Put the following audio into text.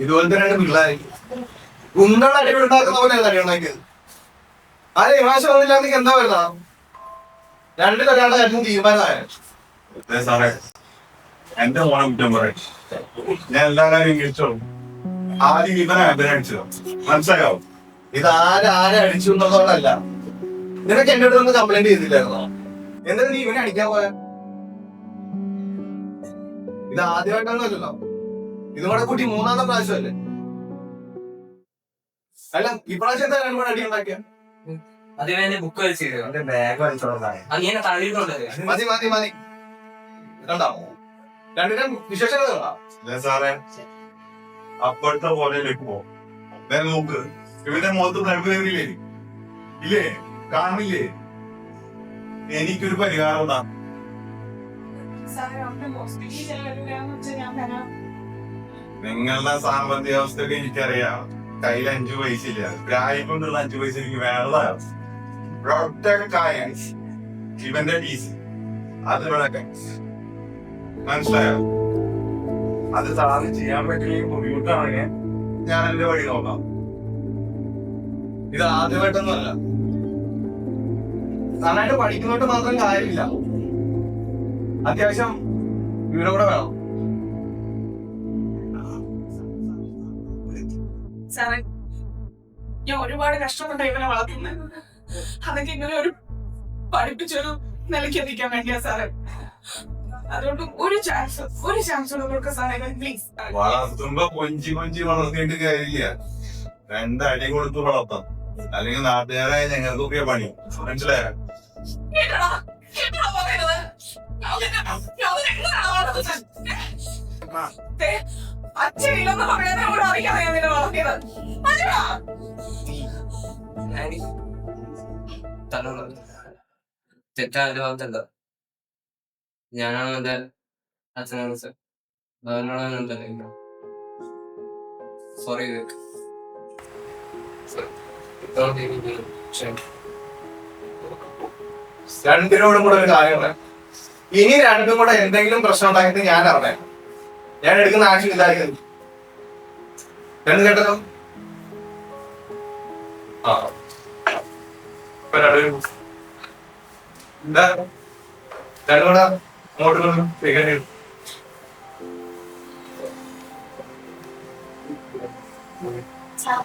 ഇതുപോലത്തെ രണ്ട് പിള്ളേർ ഗുണ്ടകൾ അടിപൊളിണ്ടാക്കുന്ന പോലെ അടി ഉണ്ടാക്കിയത്. ആരെ വിമാശം ഒന്നുമില്ലാന്നെങ്കിൽ എന്താ വരുന്ന രണ്ടിലൊരാളുടെ കാര്യം തീരുമാനമായ സാറേ. എന്റെ മോനെ കുറ്റം പറയും, ഞാൻ എല്ലാ കാര്യം കഴിച്ചോളും. ആദ്യം ഇവനെ അഭിനയിച്ചത് മനസ്സിലാവും. ഇത് ആരെ അടിച്ചു എന്നുള്ളതല്ല. നിനക്ക് എന്റെ അടുത്ത് ഒന്ന് കംപ്ലൈന്റ് ചെയ്തില്ലായിരുന്നോ? എന്താ നീ ഇവനെ അടിക്കാൻ പോയ? ഇത് ആദ്യമായിട്ടൊന്നുമല്ലല്ലോ, ഇതും കൂടെ കൂട്ടി മൂന്നാമത്തെ പ്രാവശ്യമല്ലേ? അല്ല ഇപ്രാവശ്യം എന്താ രണ്ടു അടി ഉണ്ടാക്കിയ? ബുക്ക് മതി മതി മതി. കണ്ടോ രണ്ടിനും വിശേഷങ്ങൾ സാറേ. അപ്പോഴത്തെ പോലെ ഇപ്പോ നോക്ക്, ഇവന്റെ മുഖത്ത് പ്രഭുദേവില്ലേ ഇല്ലേ, കാണില്ലേ? എനിക്കൊരു പരിഹാരം ഉണ്ടാ. നിങ്ങളുടെ സാമ്പത്തിക അവസ്ഥയൊക്കെ എനിക്കറിയാം. കയ്യിൽ 5 പൈസ ഇല്ല. പ്രായം കൊണ്ടുള്ള 5 പൈസ എനിക്ക് വേണ്ടതാണ്. ഇവന്റെ ഡീസി അത് ഇവിടെ മനസ്സിലായോ? അത് സാറിന് ചെയ്യാൻ പറ്റില്ലെങ്കിൽ ബുദ്ധിമുട്ടാണെങ്കിൽ ഞാൻ എന്റെ വഴി നോക്കാം. ഇത് ആദ്യമായിട്ടൊന്നുമല്ല, നന്നായിട്ട് പഠിക്കുന്നോട്ട് മാത്രം കാര്യമില്ല, അത്യാവശ്യം ഇവരെ കൂടെ വേണം. സാറേ, ഞാൻ ഒരുപാട് കഷ്ടപ്പെട്ട ഇവനെ വളർത്തുന്നത്. അതൊക്കെ ഇങ്ങനെ ഒരു പഠിപ്പിച്ചൊരു നിലയ്ക്ക് എത്തിക്കാൻ വേണ്ടിയാ സാറേ. അതുകൊണ്ട് ഒരു ചാൻസ് കൊടുക്ക സാറേ, പ്ലീസ്. വളർത്തുമ്പോ കൊഞ്ചി വളർത്തിയിട്ട് കാര്യമില്ല, 2 അടി കൊടുത്ത് വളർത്താം. അല്ലെങ്കിൽ നാട്ടുകാരായ ഞങ്ങൾക്കൊക്കെ പണി. മനസ്സിലായോ? അച്ഛനില്ലെന്ന് പറയാതെ അവിടെ അറിയാതെ ഞാൻ നിന്നെ വളർത്തിയത്. തെറ്റായ ഭാഗത്തല്ല, ഞാനാണ് എന്റെ അച്ഛനെ വിളിച്ചത്. അവനോടാണ് സോറി. രണ്ടിനോടും കൂടെ ഒരു കാര്യം പറയാം. ഇനി രണ്ടും കൂടെ എന്തെങ്കിലും പ്രശ്നം ഉണ്ടാക്കിയിട്ട് ഞാൻ അറിയാം. ഞാൻ എടുക്കുന്ന ആക്ഷൻ ഇതായിരിക്കും. രണ്ടും കേട്ടല്ലോ. എന്താ രണ്ടും കൂടെ അങ്ങോട്ട് സാർ